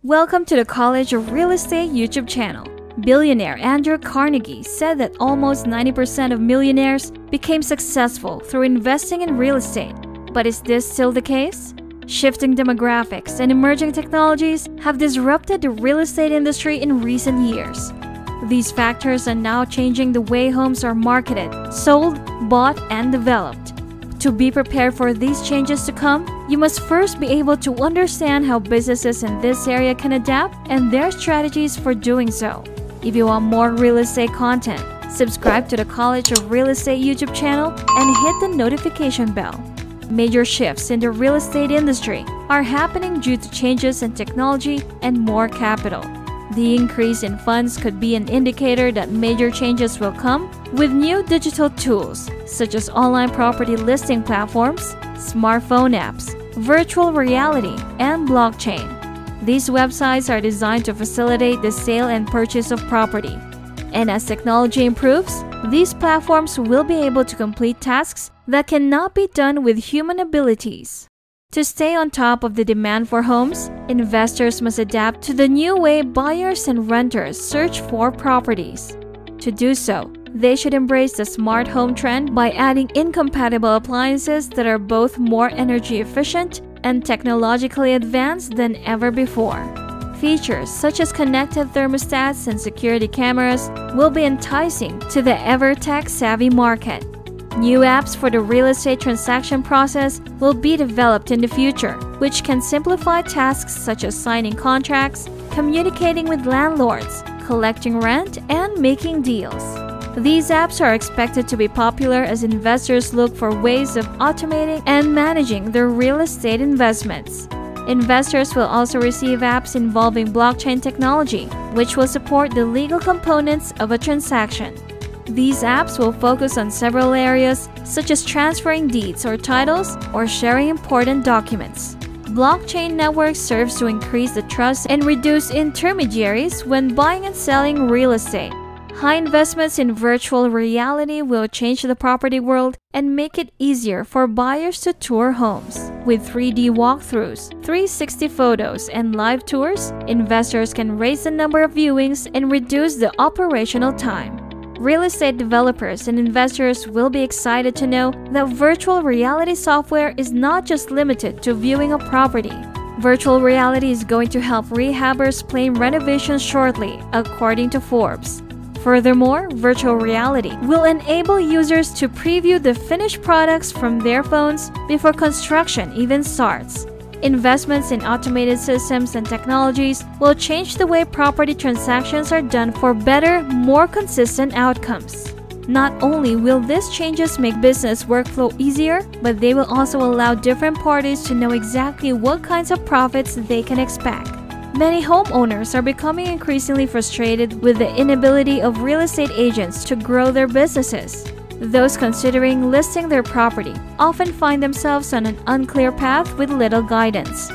Welcome to the College of Real Estate YouTube channel. Billionaire Andrew Carnegie said that almost 90% of millionaires became successful through investing in real estate. But is this still the case? Shifting demographics and emerging technologies have disrupted the real estate industry in recent years. These factors are now changing the way homes are marketed, sold, bought, and developed. To be prepared for these changes to come, you must first be able to understand how businesses in this area can adapt and their strategies for doing so. If you want more real estate content, subscribe to the College of Real Estate YouTube channel and hit the notification bell. Major shifts in the real estate industry are happening due to changes in technology and more capital. The increase in funds could be an indicator that major changes will come with new digital tools such as online property listing platforms, smartphone apps, virtual reality, and blockchain. These websites are designed to facilitate the sale and purchase of property. And as technology improves, these platforms will be able to complete tasks that cannot be done with human abilities. To stay on top of the demand for homes, investors must adapt to the new way buyers and renters search for properties. To do so, they should embrace the smart home trend by adding incompatible appliances that are both more energy efficient and technologically advanced than ever before. Features such as connected thermostats and security cameras will be enticing to the ever-tech-savvy market. New apps for the real estate transaction process will be developed in the future, which can simplify tasks such as signing contracts, communicating with landlords, collecting rent, and making deals. These apps are expected to be popular as investors look for ways of automating and managing their real estate investments. Investors will also receive apps involving blockchain technology, which will support the legal components of a transaction. These apps will focus on several areas such as transferring deeds or titles or sharing important documents. Blockchain networks serves to increase the trust and reduce intermediaries when buying and selling real estate. High investments in virtual reality will change the property world and make it easier for buyers to tour homes. With 3D walkthroughs, 360 photos, and live tours, investors can raise the number of viewings and reduce the operational time. Real estate developers and investors will be excited to know that virtual reality software is not just limited to viewing a property. Virtual reality is going to help rehabbers plan renovations shortly, according to Forbes. Furthermore, virtual reality will enable users to preview the finished products from their phones before construction even starts. Investments in automated systems and technologies will change the way property transactions are done for better, more consistent outcomes. Not only will these changes make business workflow easier, but they will also allow different parties to know exactly what kinds of profits they can expect. Many homeowners are becoming increasingly frustrated with the inability of real estate agents to grow their businesses. Those considering listing their property often find themselves on an unclear path with little guidance.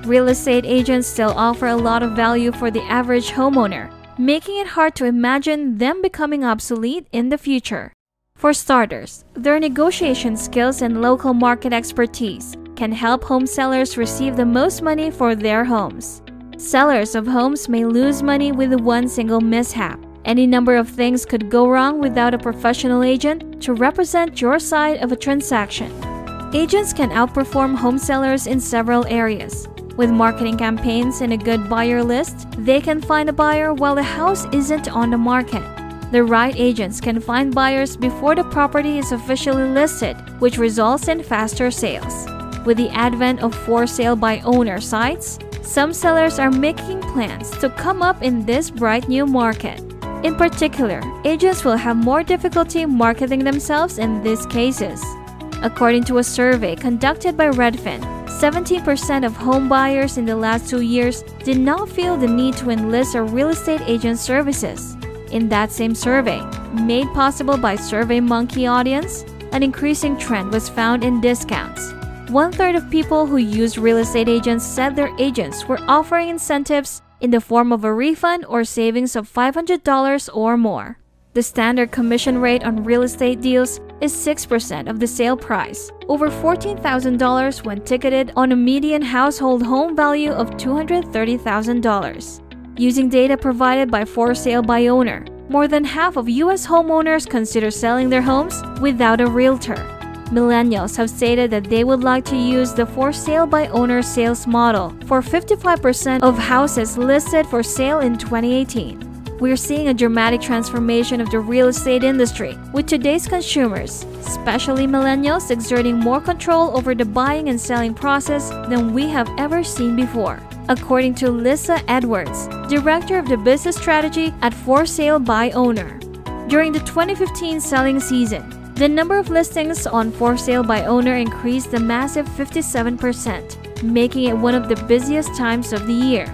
Real estate agents still offer a lot of value for the average homeowner, making it hard to imagine them becoming obsolete in the future. For starters, their negotiation skills and local market expertise can help home sellers receive the most money for their homes. Sellers of homes may lose money with one single mishap. Any number of things could go wrong without a professional agent to represent your side of a transaction. Agents can outperform home sellers in several areas. With marketing campaigns and a good buyer list, they can find a buyer while the house isn't on the market. The right agents can find buyers before the property is officially listed, which results in faster sales. With the advent of for sale by owner sites, some sellers are making plans to come up in this bright new market. In particular, agents will have more difficulty marketing themselves in these cases. According to a survey conducted by Redfin, 17% of home buyers in the last 2 years did not feel the need to enlist a real estate agent's services. In that same survey, made possible by SurveyMonkey audience, an increasing trend was found in discounts. 1/3 of people who use real estate agents said their agents were offering incentives in the form of a refund or savings of $500 or more. The standard commission rate on real estate deals is 6% of the sale price, over $14,000 when ticketed on a median household home value of $230,000. Using data provided by For Sale by Owner, more than half of U.S. homeowners consider selling their homes without a realtor. Millennials have stated that they would like to use the For Sale by Owner sales model for 55% of houses listed for sale in 2018. We're seeing a dramatic transformation of the real estate industry, with today's consumers, especially millennials, exerting more control over the buying and selling process than we have ever seen before, according to Lisa Edwards, Director of the Business Strategy at For Sale by Owner. During the 2015 selling season, the number of listings on For Sale by Owner increased a massive 57%, making it one of the busiest times of the year.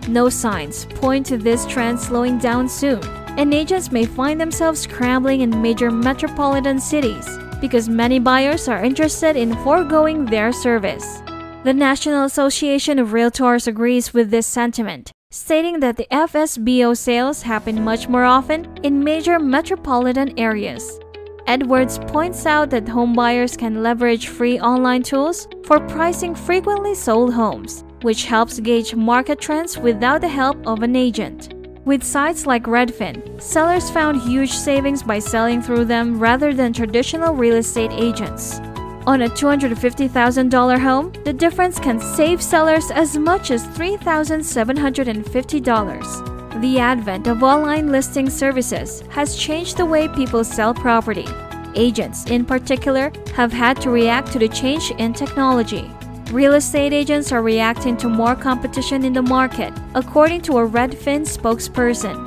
No signs point to this trend slowing down soon, and agents may find themselves scrambling in major metropolitan cities because many buyers are interested in foregoing their service. The National Association of Realtors agrees with this sentiment, stating that the FSBO sales happen much more often in major metropolitan areas. Edwards points out that homebuyers can leverage free online tools for pricing frequently sold homes, which helps gauge market trends without the help of an agent. With sites like Redfin, sellers found huge savings by selling through them rather than traditional real estate agents. On a $250,000 home, the difference can save sellers as much as $3,750. The advent of online listing services has changed the way people sell property. Agents, in particular, have had to react to the change in technology. Real estate agents are reacting to more competition in the market, according to a Redfin spokesperson.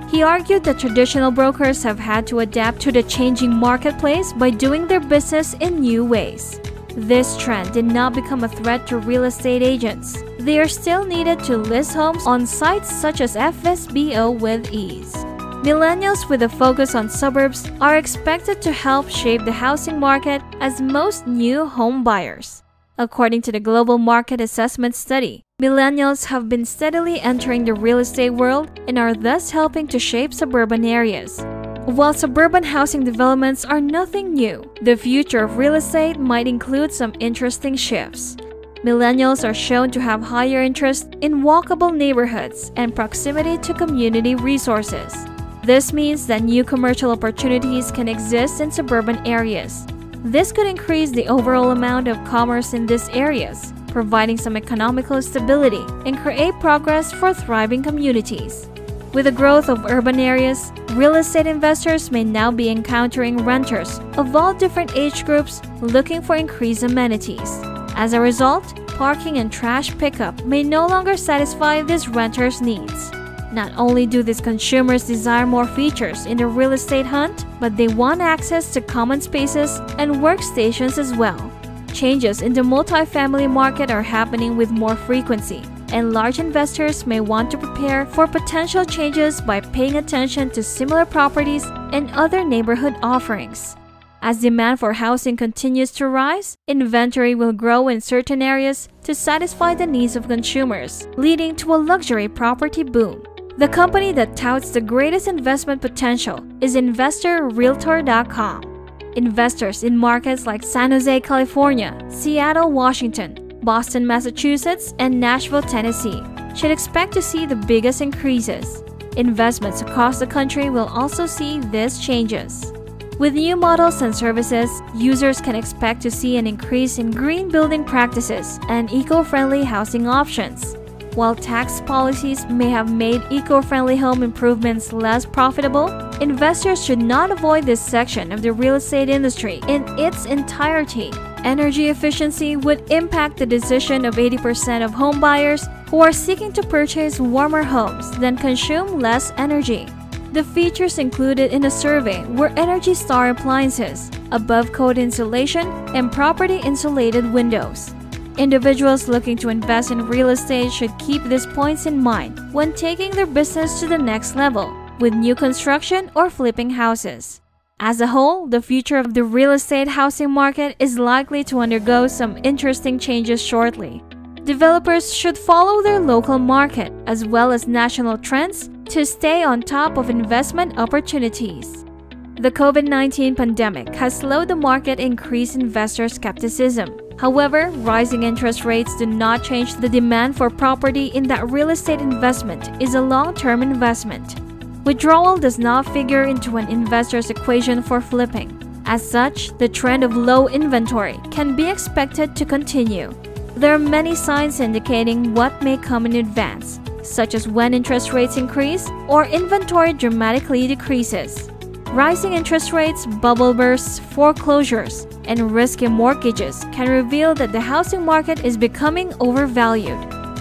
He argued that traditional brokers have had to adapt to the changing marketplace by doing their business in new ways. This trend did not become a threat to real estate agents. They are still needed to list homes on sites such as FSBO with ease. Millennials with a focus on suburbs are expected to help shape the housing market as most new home buyers. According to the Global Market Assessment Study, millennials have been steadily entering the real estate world and are thus helping to shape suburban areas. While suburban housing developments are nothing new, the future of real estate might include some interesting shifts. Millennials are shown to have higher interest in walkable neighborhoods and proximity to community resources. This means that new commercial opportunities can exist in suburban areas. This could increase the overall amount of commerce in these areas, providing some economical stability and create progress for thriving communities. With the growth of urban areas, real estate investors may now be encountering renters of all different age groups looking for increased amenities. As a result, parking and trash pickup may no longer satisfy these renters' needs. Not only do these consumers desire more features in the real estate hunt, but they want access to common spaces and workstations as well. Changes in the multifamily market are happening with more frequency, and large investors may want to prepare for potential changes by paying attention to similar properties and other neighborhood offerings. As demand for housing continues to rise, inventory will grow in certain areas to satisfy the needs of consumers, leading to a luxury property boom. The company that touts the greatest investment potential is InvestorRealtor.com. Investors in markets like San Jose, California, Seattle, Washington, Boston, Massachusetts, and Nashville, Tennessee should expect to see the biggest increases. Investments across the country will also see these changes. With new models and services, users can expect to see an increase in green building practices and eco-friendly housing options. While tax policies may have made eco-friendly home improvements less profitable, investors should not avoid this section of the real estate industry in its entirety. Energy efficiency would impact the decision of 80% of home buyers who are seeking to purchase warmer homes than consume less energy. The features included in a survey were Energy Star appliances, above-code insulation, and property-insulated windows. Individuals looking to invest in real estate should keep these points in mind when taking their business to the next level with new construction or flipping houses. As a whole, the future of the real estate housing market is likely to undergo some interesting changes shortly. Developers should follow their local market as well as national trends to stay on top of investment opportunities. The COVID-19 pandemic has slowed the market and increased investor skepticism. However, rising interest rates do not change the demand for property in that real estate investment is a long-term investment. Withdrawal does not figure into an investor's equation for flipping. As such, the trend of low inventory can be expected to continue. There are many signs indicating what may come in advance, such as when interest rates increase or inventory dramatically decreases. Rising interest rates, bubble bursts, foreclosures, and risky mortgages can reveal that the housing market is becoming overvalued.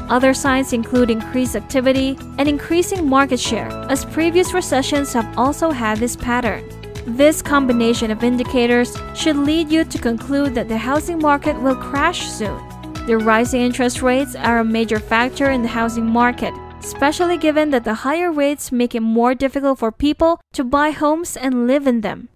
Other signs include increased activity and increasing market share, as previous recessions have also had this pattern. This combination of indicators should lead you to conclude that the housing market will crash soon. The rising interest rates are a major factor in the housing market, especially given that the higher rates make it more difficult for people to buy homes and live in them.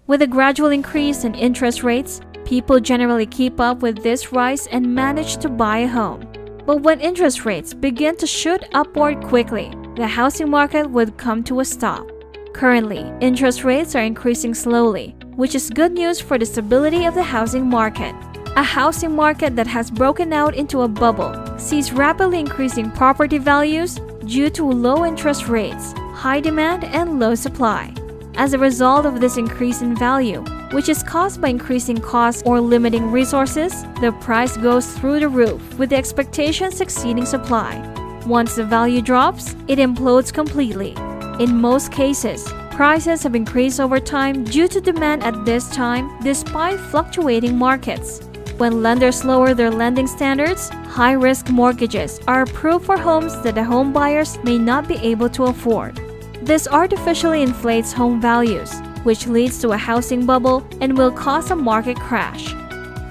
With a gradual increase in interest rates, people generally keep up with this rise and manage to buy a home. But when interest rates begin to shoot upward quickly, the housing market would come to a stop. Currently, interest rates are increasing slowly, which is good news for the stability of the housing market. A housing market that has broken out into a bubble sees rapidly increasing property values due to low interest rates, high demand, and low supply. As a result of this increase in value, which is caused by increasing costs or limiting resources, the price goes through the roof with the expectations exceeding supply. Once the value drops, it implodes completely. In most cases, prices have increased over time due to demand at this time despite fluctuating markets. When lenders lower their lending standards, high-risk mortgages are approved for homes that the home buyers may not be able to afford. This artificially inflates home values, which leads to a housing bubble and will cause a market crash.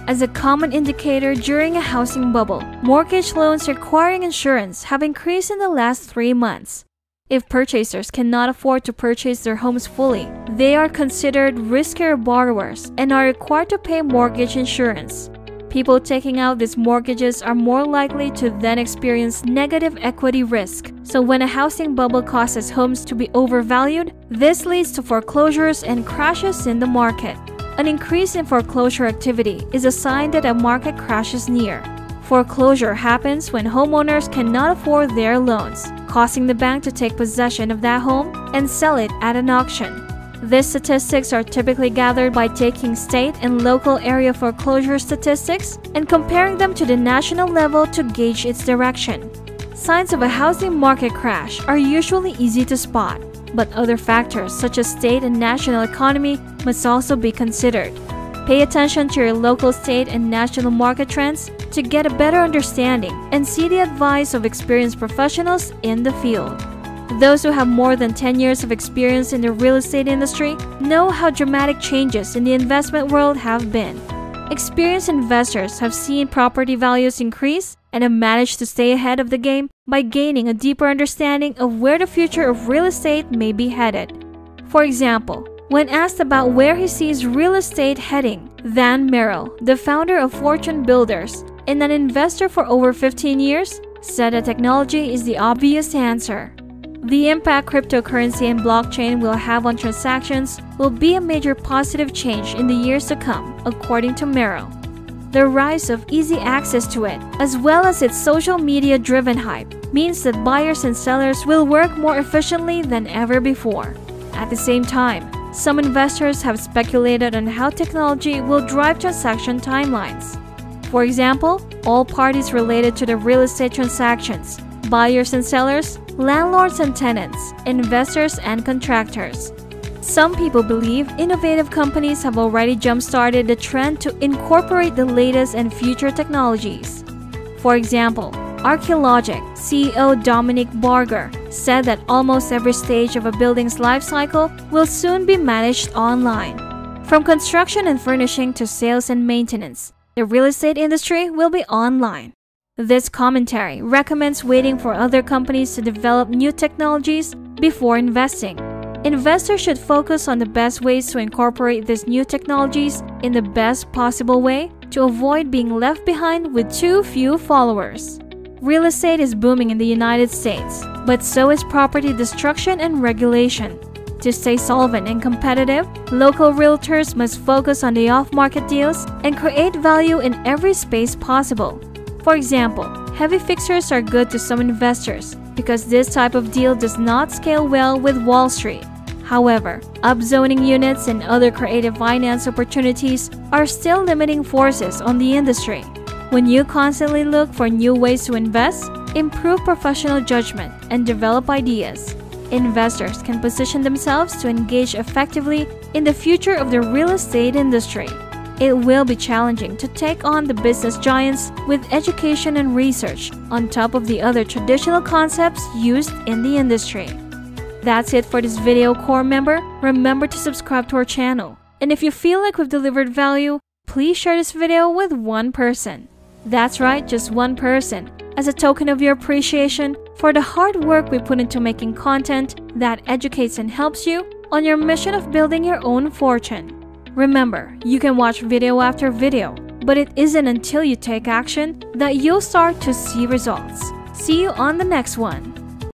As a common indicator during a housing bubble, mortgage loans requiring insurance have increased in the last 3 months. If purchasers cannot afford to purchase their homes fully, they are considered riskier borrowers and are required to pay mortgage insurance. People taking out these mortgages are more likely to then experience negative equity risk. So when a housing bubble causes homes to be overvalued, this leads to foreclosures and crashes in the market. An increase in foreclosure activity is a sign that a market crash is near. Foreclosure happens when homeowners cannot afford their loans, causing the bank to take possession of that home and sell it at an auction. These statistics are typically gathered by taking state and local area foreclosure statistics and comparing them to the national level to gauge its direction. Signs of a housing market crash are usually easy to spot, but other factors such as state and national economy must also be considered. Pay attention to your local, state, and national market trends to get a better understanding and see the advice of experienced professionals in the field. Those who have more than 10 years of experience in the real estate industry know how dramatic changes in the investment world have been. Experienced investors have seen property values increase and have managed to stay ahead of the game by gaining a deeper understanding of where the future of real estate may be headed. For example, when asked about where he sees real estate heading, Van Merrill, the founder of Fortune Builders and an investor for over 15 years, said that technology is the obvious answer. The impact cryptocurrency and blockchain will have on transactions will be a major positive change in the years to come, according to Merrill. The rise of easy access to it, as well as its social media-driven hype, means that buyers and sellers will work more efficiently than ever before. At the same time, some investors have speculated on how technology will drive transaction timelines. For example, all parties related to the real estate transactions, buyers and sellers, landlords and tenants, investors and contractors. Some people believe innovative companies have already jump-started the trend to incorporate the latest and future technologies. For example, Archeologic CEO Dominic Barger said that almost every stage of a building's life cycle will soon be managed online. From construction and furnishing to sales and maintenance, the real estate industry will be online. This commentary recommends waiting for other companies to develop new technologies before investing. Investors should focus on the best ways to incorporate these new technologies in the best possible way to avoid being left behind with too few followers. Real estate is booming in the United States, but so is property destruction and regulation. To stay solvent and competitive, local realtors must focus on the off-market deals and create value in every space possible. For example, heavy fixtures are good to some investors because this type of deal does not scale well with Wall Street. However, upzoning units and other creative finance opportunities are still limiting forces on the industry. When you constantly look for new ways to invest, improve professional judgment, and develop ideas, investors can position themselves to engage effectively in the future of the real estate industry. It will be challenging to take on the business giants with education and research on top of the other traditional concepts used in the industry. That's it for this video, core member. Remember to subscribe to our channel. And if you feel like we've delivered value, please share this video with one person. That's right, just one person, as a token of your appreciation for the hard work we put into making content that educates and helps you on your mission of building your own fortune. Remember, you can watch video after video, but it isn't until you take action that you'll start to see results. See you on the next one.